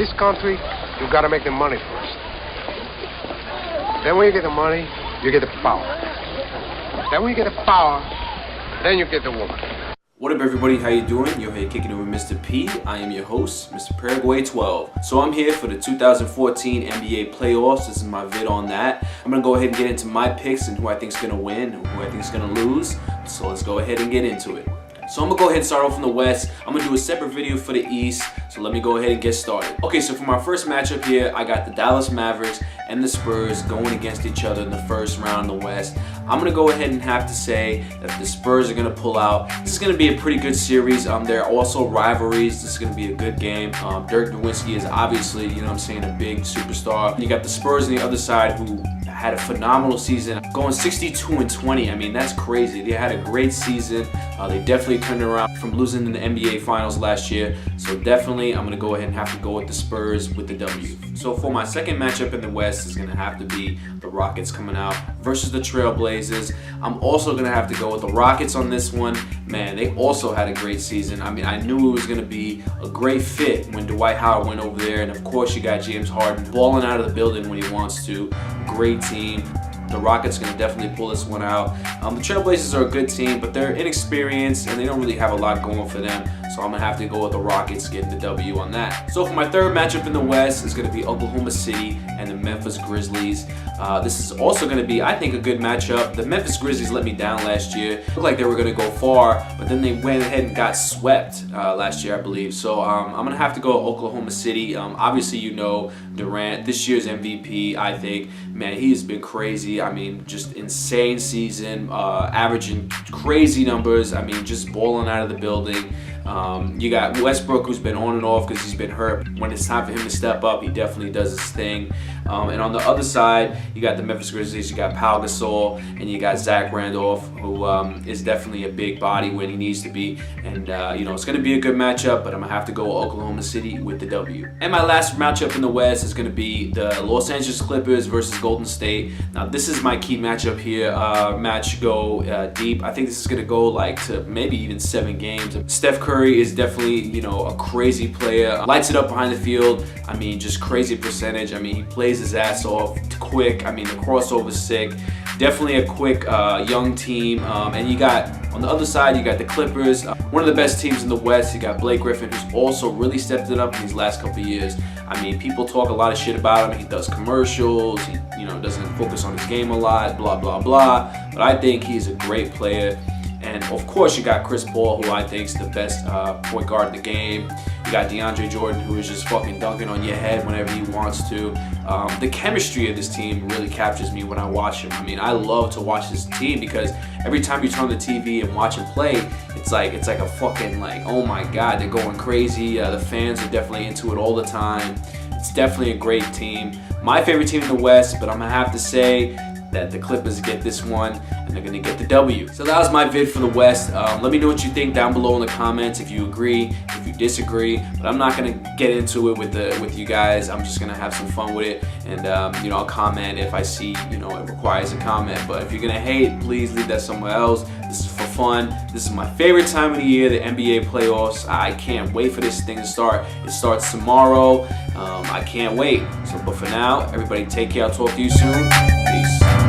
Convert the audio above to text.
this country, you gotta make the money first. Then when you get the money, you get the power. Then when you get the power, then you get the woman. What up, everybody? How you doing? You're here kicking it with Mr. P. I am your host, Mr. Paraguay 12. So I'm here for the 2014 NBA playoffs. This is my vid on that. I'm gonna go ahead and get into my picks and who I think is gonna win and who I think is gonna lose. So let's go ahead and get into it. So I'm gonna go ahead and start off in the West. I'm gonna do a separate video for the East. So let me go ahead and get started. Okay, so for my first matchup here, I got the Dallas Mavericks and the Spurs going against each other in the first round in the West. I'm gonna go ahead and have to say that the Spurs are gonna pull out. This is gonna be a pretty good series. There are also rivalries. This is gonna be a good game. Dirk Nowitzki is obviously, you know what I'm saying, a big superstar. You got the Spurs on the other side who had a phenomenal season, going 62-20. I mean, that's crazy. They had a great season. They definitely turned around from losing in the NBA Finals last year. So definitely, I'm gonna go ahead and have to go with the Spurs with the W. So for my second matchup in the West is gonna have to be the Rockets coming out versus the Trailblazers. I'm also gonna have to go with the Rockets on this one. Man, they also had a great season. I mean, I knew it was gonna be a great fit when Dwight Howard went over there, and of course you got James Harden balling out of the building when he wants to. Great team. The Rockets are going to definitely pull this one out. The Trailblazers are a good team, but they're inexperienced and they don't really have a lot going for them. So I'm going to have to go with the Rockets getting the W on that. So for my third matchup in the West is going to be Oklahoma City and the Memphis Grizzlies. This is also going to be, I think, a good matchup. The Memphis Grizzlies let me down last year. Looked like they were going to go far, but then they went ahead and got swept last year, I believe. So I'm going to have to go Oklahoma City. Obviously, you know, Durant, this year's MVP, I think. Man, he's been crazy. I mean, just insane season, averaging crazy numbers. I mean, just balling out of the building. You got Westbrook, who's been on and off because he's been hurt. When it's time for him to step up, he definitely does his thing. And on the other side, you got the Memphis Grizzlies, you got Pau Gasol, and you got Zach Randolph, who is definitely a big body when he needs to be. And, you know, it's going to be a good matchup, but I'm going to have to go with Oklahoma City with the W. And my last matchup in the West is going to be the Los Angeles Clippers versus Golden State. Now, this is my key matchup here. Match go deep. I think this is going to go like to maybe even 7 games. Steph Curry is definitely, you know, a crazy player. Lights it up behind the field. I mean, just crazy percentage. I mean, he plays his ass off quick. I mean, the crossover's sick. Definitely a quick young team. And you got, on the other side, you got the Clippers. One of the best teams in the West. You got Blake Griffin, who's also really stepped it up in these last couple of years. I mean, people talk a lot of shit about him. He does commercials. He, you know, doesn't focus on his game a lot, blah, blah, blah. But I think he's a great player. And of course, you got Chris Paul, who I think is the best point guard in the game. You got DeAndre Jordan, who is just fucking dunking on your head whenever he wants to. The chemistry of this team really captures me when I watch him. I mean, I love to watch this team because every time you turn on the TV and watch him play, it's like a fucking like, oh my God, they're going crazy. The fans are definitely into it all the time. It's definitely a great team. My favorite team in the West, but I'm gonna have to say that the Clippers get this one and they're gonna get the W. So that was my vid for the West. Let me know what you think down below in the comments, if you agree, if you disagree. But I'm not gonna get into it with you guys. I'm just gonna have some fun with it, and you know, I'll comment if I see, you know, it requires a comment. But if you're gonna hate, please leave that somewhere else. This is for fun. This is my favorite time of the year, the NBA playoffs. I can't wait for this thing to start. It starts tomorrow. I can't wait. So, but for now, everybody take care. I'll talk to you soon. Peace.